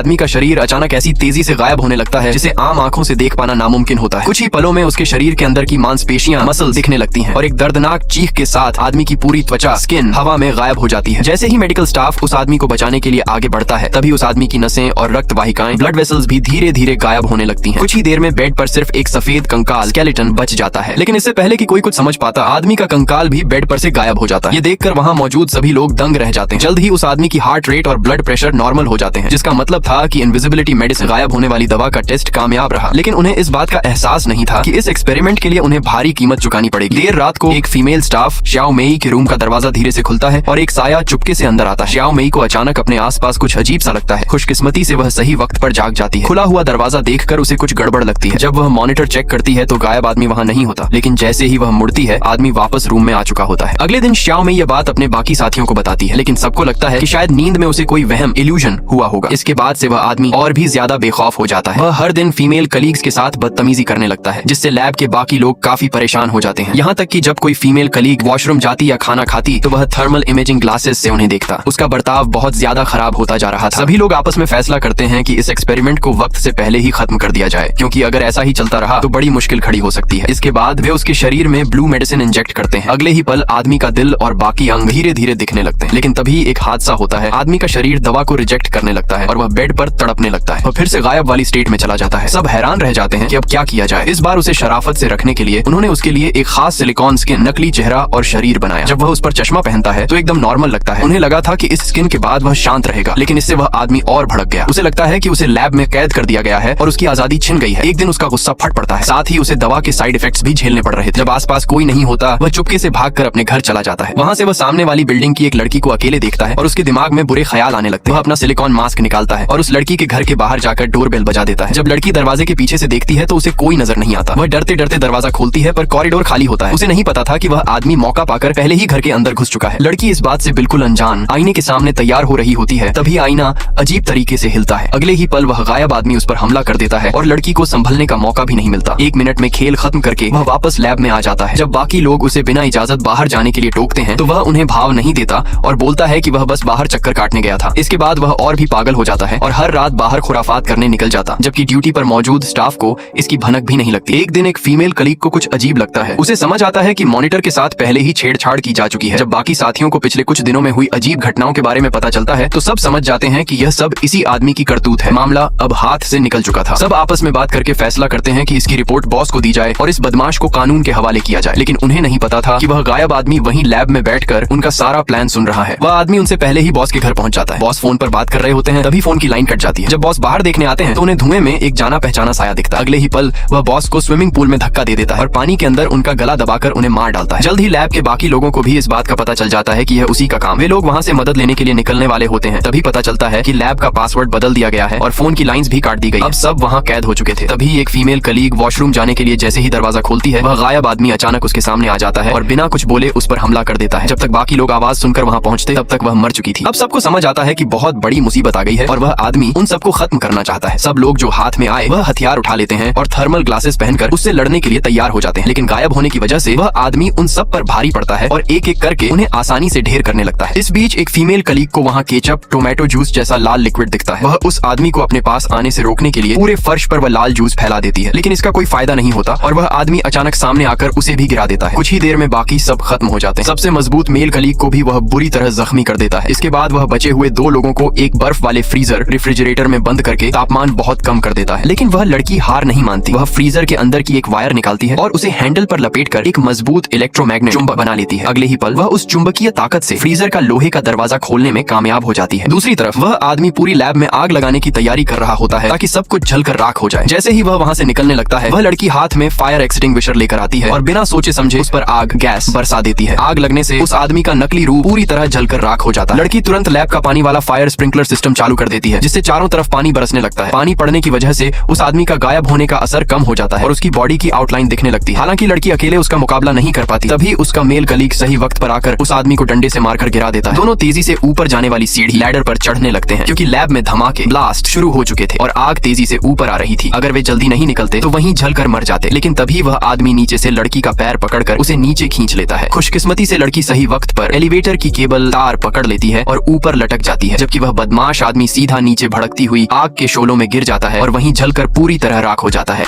आदमी का शरीर अचानक ऐसी तेजी से गायब होने लगता है जिसे आम आंखों से देख पाना नामुमकिन होता है। कुछ ही पलों में उसके शरीर के अंदर की मांसपेशियां मसल दिखने लगती हैं और एक दर्दनाक चीख के साथ आदमी की पूरी त्वचा स्किन हवा में गायब हो जाती है। जैसे ही मेडिकल स्टाफ उस आदमी को बचाने के लिए आगे बढ़ता है तभी उस आदमी की नसें और रक्त वाहिकाएं ब्लड वेसल्स भी धीरे धीरे गायब होने लगती हैं। कुछ ही देर में बेड पर सिर्फ एक सफेद कंकाल स्केलेटन बच जाता है, लेकिन इससे पहले कि कोई कुछ समझ पाता आदमी का कंकाल भी बेड पर से गायब हो जाता है। ये देखकर वहाँ मौजूद सभी लोग दंग रह जाते हैं। जल्द ही उस आदमी की हार्ट रेट और ब्लड प्रेशर नॉर्मल हो जाते हैं, जिसका मतलब था कि इनविजिबिलिटी मेडिसिन गायब होने वाली दवा का टेस्ट कामयाब रहा। लेकिन उन्हें इस बात का एहसास नहीं था कि इस एक्सपेरिमेंट के लिए उन्हें भारी कीमत चुकानी पड़ेगी। देर रात को एक फीमेल स्टाफ श्याओ मेई के रूम का दरवाजा धीरे से खुलता है और एक साया चुपके से अंदर आता है। श्याओ मेई को अचानक अपने आसपास कुछ अजीब सा लगता है। खुशकिस्मती से वह सही वक्त पर जाग जाती है। खुला हुआ दरवाजा देखकर उसे कुछ गड़बड़ लगती है। जब वह मॉनिटर चेक करती है तो गायब आदमी वहाँ नहीं होता, लेकिन जैसे ही वह मुड़ती है आदमी वापस रूम में आ चुका होता है। अगले दिन श्याओ मेई यह बात अपने बाकी साथियों को बताती है, लेकिन सबको लगता है कि शायद नींद में उसे कोई वहम इल्यूजन हुआ होगा। इसके बाद से वह आदमी और भी ज्यादा बेखौफ हो जाता है। वह हर दिन फीमेल कलीग्स के साथ बदतमीजी करने लगता है, जिससे लैब के बाकी लोग काफी परेशान हो जाते हैं। यहाँ तक कि जब कोई फीमेल कलीग वॉशरूम जाती या खाना खाती तो वह थर्मल इमेजिंग ग्लासेस से उन्हें देखता। उसका बर्ताव बहुत ज्यादा खराब होता जा रहा था। सभी लोग आपस में फैसला करते हैं कि इस एक्सपेरिमेंट को वक्त से पहले ही खत्म कर दिया जाए, क्योंकि अगर ऐसा ही चलता रहा तो बड़ी मुश्किल खड़ी हो सकती है। इसके बाद वे उसके शरीर में ब्लू मेडिसिन इंजेक्ट करते हैं। अगले ही पल आदमी का दिल और बाकी अंग धीरे धीरे दिखने लगते हैं। लेकिन तभी एक हादसा होता है। आदमी का शरीर दवा को रिजेक्ट करने लगता है और वह बेड पर तड़पने लगता है और फिर से गायब वाली स्टेट में चला जाता है। सब हैरान रह जाते हैं कि अब क्या किया जाए। इस बार उसे शराफत से रखने के लिए उन्होंने उसके लिए एक खास सिलिकॉन स्किन, नकली चेहरा और शरीर बनाया। जब वह उस पर चश्मा पहनता है तो एकदम नॉर्मल लगता है। उन्हें लगा था कि इस स्किन के बाद वह शांत रहेगा, लेकिन इससे वह आदमी और भड़क गया। उसे लगता है कि उसे लैब में कैद कर दिया गया है और उसकी आजादी छिन गई है। एक दिन उसका गुस्सा फट पड़ता है, साथ ही उसे दवा के साइड इफेक्ट्स भी झेलने पड़ रहे थे। जब आसपास कोई नहीं होता वह चुपके से भागकर अपने घर चला जाता है। वहाँ से वह सामने वाली बिल्डिंग की एक लड़की को अकेले देखता है और उसके दिमाग में बुरे ख्याल आने लगते हैं। वह अपना सिलिकॉन मास्क निकालता है और उस लड़की के घर के बाहर जाकर डोरबेल बजा देता है। जब लड़की दरवाजे के पीछे से देखती है तो उसे कोई नजर नहीं आता। वह डरते डरते दरवाजा खोलती है पर कॉरिडोर खाली होता है। उसे नहीं पता था कि वह आदमी मौका पाकर पहले ही घर के अंदर घुस चुका है। लड़की इस बात से बिल्कुल अनजान आईने के सामने तैयार हो रही होती है। तभी आईना अजीब तरीके से हिलता है। अगले ही पल वह गायब आदमी उस पर हमला कर देता है और लड़की को संभलने का मौका भी नहीं मिलता। 1 मिनट में खेल खत्म करके वह वापस लैब में आ जाता है। जब बाकी लोग उसे बिना इजाजत बाहर जाने के लिए टोकते हैं तो वह उन्हें भाव नहीं देता और बोलता है कि वह बस बाहर चक्कर काटने गया था। इसके बाद वह और भी पागल हो जाता है और हर रात बाहर खुराफात करने निकल जाता, जबकि ड्यूटी पर मौजूद स्टाफ को इसकी भनक भी नहीं लगती। एक दिन एक फीमेल कलीग को कुछ अजीब लगता है। उसे समझ आता है कि मॉनिटर के साथ पहले ही छेड़छाड़ की जा चुकी है। जब बाकी साथियों को पिछले कुछ दिनों में हुई अजीब घटनाओं के बारे में पता चलता है तो सब समझ जाते हैं कि यह सब इसी आदमी की करतूत है। मामला अब हाथ से निकल चुका था। सब आपस में बात करके फैसला करते हैं कि इसकी रिपोर्ट बॉस को दी जाए और इस बदमाश को कानून के हवाले किया जाए। लेकिन उन्हें नहीं पता था कि वह गायब आदमी वहीं लैब में बैठकर उनका सारा प्लान सुन रहा है। वह आदमी उनसे पहले ही बॉस के घर पहुंच जाता है। बॉस फोन पर बात कर रहे होते हैं, तभी फोन की लाइन कट जाती है। जब बॉस बाहर देखने आते हैं तो उन्हें धुएं में एक जाना पहचाना साया दिखता है। अगले ही पल वह बॉस को स्विमिंग पूल में धक्का दे देता है और पानी के अंदर उनका गला दबाकर उन्हें मार डालता है। जल्द ही लैब के बाकी लोगों को भी इस बात का पता चल जाता है कि यह उसी का काम। वे लोग वहाँ से मदद लेने के लिए निकलने वाले होते हैं। तभी पता चलता है कि लैब का पासवर्ड बदल दिया गया है और फोन की लाइंस भी काट दी गई। अब सब वहाँ कैद हो चुके थे। तभी एक फीमेल कलीग वॉशरूम जाने के लिए जैसे ही दरवाजा खोलती है वह गायब आदमी अचानक उसके सामने आ जाता है और बिना कुछ बोले उस पर हमला कर देता है। जब तक बाकी लोग आवाज सुनकर वहाँ पहुँचते तब तक वह मर चुकी थी। अब सबको समझ आता है कि बहुत बड़ी मुसीबत आ गई है और वह आदमी उन सबको खत्म करना चाहता है। सब लोग जो हाथ में आए वह हथियार उठा लेते हैं और थर्मल ग्लासेस पहनकर उससे लड़ने के लिए तैयार हो जाते हैं। लेकिन गायब होने की वजह से वह आदमी उन सब पर भारी पड़ता है और एक एक करके उन्हें आसानी से ढेर करने लगता है। इस बीच एक फीमेल कलीग को वहाँ केचप, टोमेटो जूस जैसा लाल लिक्विड दिखता है। वह उस आदमी को अपने पास आने से रोकने के लिए पूरे फर्श पर वह लाल जूस फैला देती है, लेकिन इसका कोई फायदा नहीं होता और वह आदमी अचानक सामने आकर उसे भी गिरा देता है। कुछ ही देर में बाकी सब खत्म हो जाते हैं। सबसे मजबूत मेल कलीग को भी वह बुरी तरह जख्मी कर देता है। इसके बाद वह बचे हुए 2 लोगों को एक बर्फ वाले फ्रीजर रेफ्रिजरेटर में बंद करके तापमान बहुत कम कर देता है। लेकिन वह लड़की हार नहीं मानती। वह फ्रीजर के अंदर की एक वायर निकालती है और उसे हैंडल पर लपेटकर एक मजबूत इलेक्ट्रोमैग्नेट चुंबक बना लेती है। अगले ही पल वह उस चुंबकीय ताकत से फ्रीजर का लोहे का दरवाजा खोलने में कामयाब हो जाती है। दूसरी तरफ वह आदमी पूरी लैब में आग लगाने की तैयारी कर रहा होता है ताकि सब कुछ जलकर राख हो जाए। जैसे ही वह वहाँ से निकलने लगता है वह लड़की हाथ में फायर एक्सटिंग्विशर लेकर आती है और बिना सोचे समझे उस पर आग गैस बरसा देती है। आग लगने से उस आदमी का नकली रूप पूरी तरह जलकर राख हो जाता है। लड़की तुरंत लैब का पानी वाला फायर स्प्रिंकलर सिस्टम चालू कर देती है, जिससे चारों तरफ पानी बरसने लगता है। पानी पड़ने की वजह से उस आदमी का गायब होने का असर कम हो जाता है और उसकी बॉडी की आउटलाइन दिखने लगती है। हालांकि लड़की अकेले उसका मुकाबला नहीं कर पाती। तभी उसका मेल कलीग सही वक्त पर आकर उस आदमी को डंडे से मारकर गिरा देता है। दोनों तेजी से ऊपर जाने वाली सीढ़ी लैडर पर चढ़ने लगते हैं, क्योंकि लैब में धमाके ब्लास्ट शुरू हो चुके थे और आग तेजी से ऊपर आ रही थी। अगर वे जल्दी नहीं निकलते तो वहीं जलकर मर जाते। लेकिन तभी वह आदमी नीचे से लड़की का पैर पकड़कर उसे नीचे खींच लेता है। खुशकिस्मती से लड़की सही वक्त पर एलिवेटर की केबल तार पकड़ लेती है और ऊपर लटक जाती है, जबकि वह बदमाश आदमी सीधा नीचे भड़कती हुई आग के शोलों में गिर जाता है और वहीं जलकर पूरी तरह राख हो जाता है।